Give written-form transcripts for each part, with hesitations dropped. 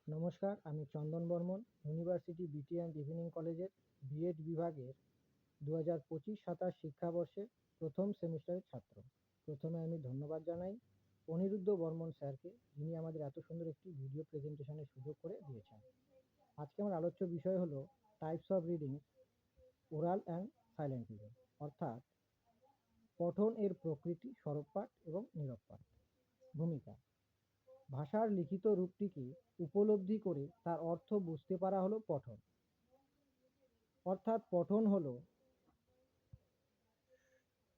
নমস্কার, আমি চন্দন বর্মন, ইউনিভার্সিটি বিটি অ্যান্ড ইভিনিং কলেজের বিএড বিভাগের 2025-27 শিক্ষাবর্ষের প্রথম সেমিস্টারের ছাত্র। প্রথমে আমি ধন্যবাদ জানাই অনিরুদ্ধ বর্মন স্যারকে, যিনি আমাদের এত সুন্দর একটি ভিডিও প্রেজেন্টেশনের সুযোগ করে দিয়েছেন। আজকে আমার আলোচ্য বিষয় হলো types of reading, oral and silent reading, অর্থাৎ পঠন এর প্রকৃতি, সরব পাঠ এবং নীরব পাঠ। ভূমিকা: ভাষার লিখিত রূপটিকে উপলব্ধি করে তার অর্থ বুঝতে পারা হলো পঠন। অর্থাৎ পঠন হলো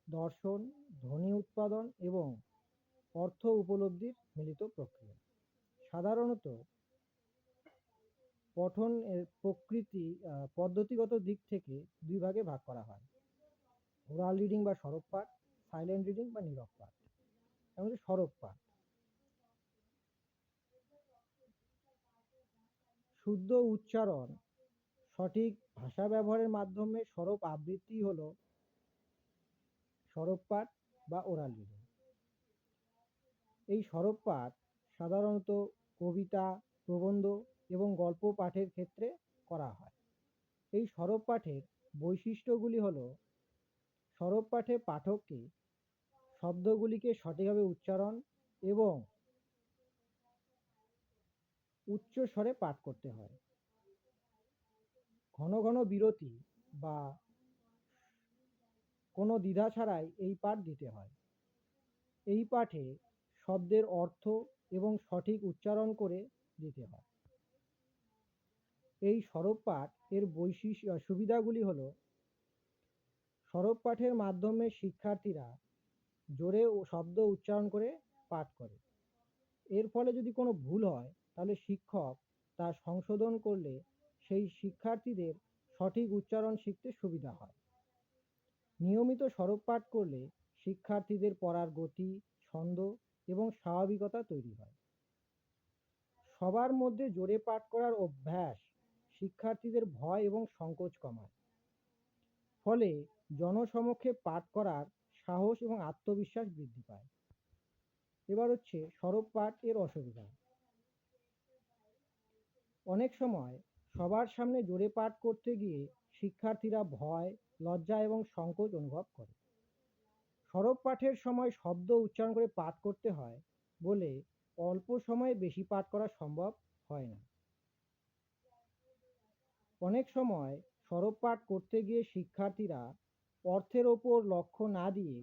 দর্শন, ধ্বনি উৎপাদন এবং অর্থ উপলব্ধির মিলিত প্রক্রিয়া। সাধারণত পঠন এর প্রকৃতি পদ্ধতিগত দিক থেকে দুই ভাগে ভাগ করা হয়: ওরাল রিডিং বা সরব পাঠ, সাইলেন্ট রিডিং বা নীরব পাঠ। আমাদের সরব পাঠ শুদ্ধ উচ্চারণ, সঠিক ভাষা ব্যবহারের মাধ্যমে সরব আবৃত্তি হলো সরব পাঠ বা ওরাল রিডিং। এই সরব পাঠ সাধারণত কবিতা, প্রবন্ধ এবং গল্প পাঠের ক্ষেত্রে করা হয়। এই সরব পাঠের বৈশিষ্ট্যগুলি হলো: সরব পাঠে পাঠককে শব্দগুলিকে সঠিকভাবে উচ্চারণ এবং উচ্চ স্বরে পাঠ করতে হয়। ঘন ঘন বিরতি বা কোনো দ্বিধা ছাড়াই এই পাঠ দিতে হয়। এই পাঠে শব্দের অর্থ এবং সঠিক উচ্চারণ করে দিতে হয়। এই সরব পাঠ এর সুবিধাগুলি হলো: সরব পাঠের মাধ্যমে শিক্ষার্থীরা জোরে শব্দ উচ্চারণ করে পাঠ করে। এর ফলে যদি কোনো ভুল হয় তাহলে শিক্ষক তা সংশোধন করলে সেই শিক্ষার্থীদের সঠিক উচ্চারণ শিখতে সুবিধা হয়। নিয়মিত সরব পাঠ করলে শিক্ষার্থীদের পড়ার গতি, ছন্দ এবং স্বাভাবিকতা তৈরি হয়। সবার মধ্যে জোরে পাঠ করার অভ্যাস শিক্ষার্থীদের ভয় এবং সংকোচ কমায়। ফলে জনসমক্ষে পাঠ করার সাহস এবং আত্মবিশ্বাস বৃদ্ধি পায়। এবার হচ্ছে সরব পাঠ এর অসুবিধা। অনেক সময় সবার সামনে জোরে পাঠ করতে গিয়ে শিক্ষার্থীরা ভয়, লজ্জা এবং সংকোচ অনুভব করে। সরব পাঠের সময় শব্দ উচ্চারণ করে পাঠ করতে হয় বলে অল্প সময়ে বেশি পাঠ করা সম্ভব হয় না। অনেক সময় সরব পাঠ করতে গিয়ে শিক্ষার্থীরা অর্থের ওপর লক্ষ্য না দিয়ে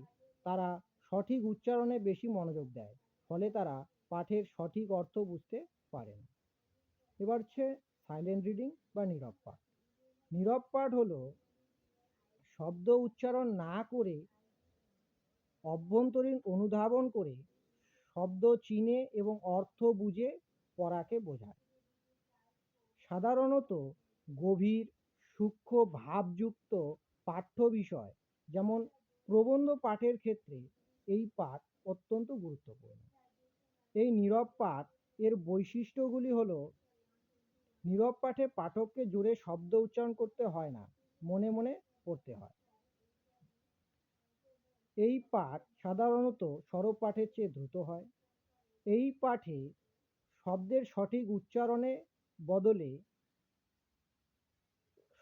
তারা সঠিক উচ্চারণে বেশি মনোযোগ দেয়, ফলে তারা পাঠের সঠিক অর্থ বুঝতে পারে না। এবার হচ্ছে সাইলেন্ট রিডিং বা নীরব পাঠ। নীরব পাঠ হলো শব্দ উচ্চারণ না করে অভ্যন্তরীণ অনুধাবন করে শব্দ চিনে এবং অর্থ বুঝে পড়াকে বোঝায়। সাধারণত গভীর, সূক্ষ্ম ভাবযুক্ত পাঠ্য বিষয় যেমন প্রবন্ধ পাঠের ক্ষেত্রে এই পাঠ অত্যন্ত গুরুত্বপূর্ণ। এই নীরব পাঠ এর বৈশিষ্ট্যগুলি হলো: নীরব পাঠে পাঠককে জোরে শব্দ উচ্চারণ করতে হয় না, মনে মনে পড়তে হয়। এই পাঠ সাধারণত সরব পাঠের চেয়ে দ্রুত হয়। এই পাঠে শব্দের সঠিক উচ্চারণে বদলে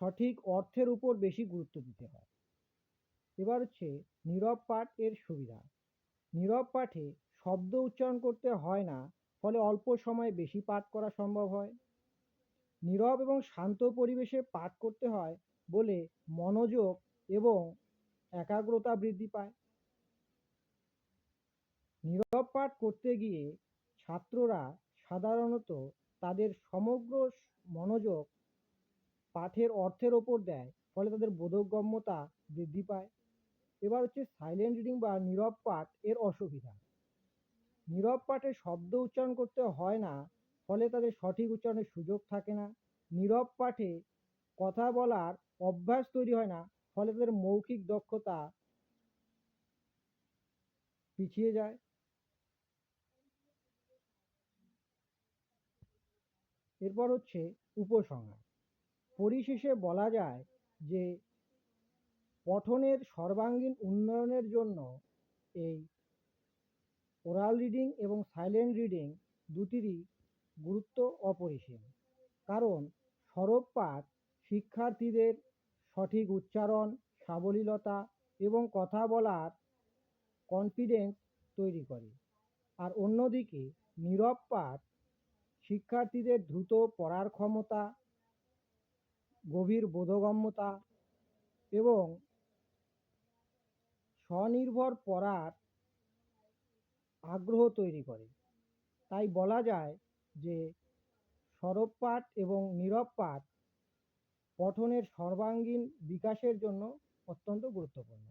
সঠিক অর্থের উপর বেশি গুরুত্ব দিতে হয়। এবার হচ্ছে নীরব পাঠ এর সুবিধা। নীরব পাঠে শব্দ উচ্চারণ করতে হয় না, ফলে অল্প সময়ে বেশি পাঠ করা সম্ভব হয়। নীরব এবং শান্ত পরিবেশে পাঠ করতে হয় বলে মনোযোগ এবং একাগ্রতা বৃদ্ধি পায়। নীরব পাঠ করতে গিয়ে ছাত্ররা সাধারণত তাদের সমগ্র মনোযোগ পাঠের অর্থের ওপর দেয়, ফলে তাদের বোধগম্যতা বৃদ্ধি পায়। এবার হচ্ছে সাইলেন্ট রিডিং বা নীরব পাঠ এর অসুবিধা। নীরব পাঠে শব্দ উচ্চারণ করতে হয় না, ফলে তাদের সঠিক উচ্চারণের সুযোগ থাকে না। নীরব পাঠে কথা বলার অভ্যাস তৈরি হয় না, ফলে তাদের মৌখিক দক্ষতা পিছিয়ে যায়। এরপর হচ্ছে উপসংহার। পরিশেষে বলা যায় যে পঠনের সর্বাঙ্গীন উন্নয়নের জন্য এই ওরাল রিডিং এবং সাইলেন্ট রিডিং দুটিরই গুরুত্ব অপরিসীম, কারণ সরব পাঠ শিক্ষার্থীদের সঠিক উচ্চারণ, সাবলীলতা এবং কথা বলার কনফিডেন্স তৈরি করে। আর অন্যদিকে নীরব পাঠ শিক্ষার্থীদের দ্রুত পড়ার ক্ষমতা, গভীর বোধগম্যতা এবং স্বনির্ভর পড়ার আগ্রহ তৈরি করে। তাই বলা যায় যে সরব পাঠ এবং নীরব পাঠ পঠনের সর্বাঙ্গীন বিকাশের জন্য অত্যন্ত গুরুত্বপূর্ণ।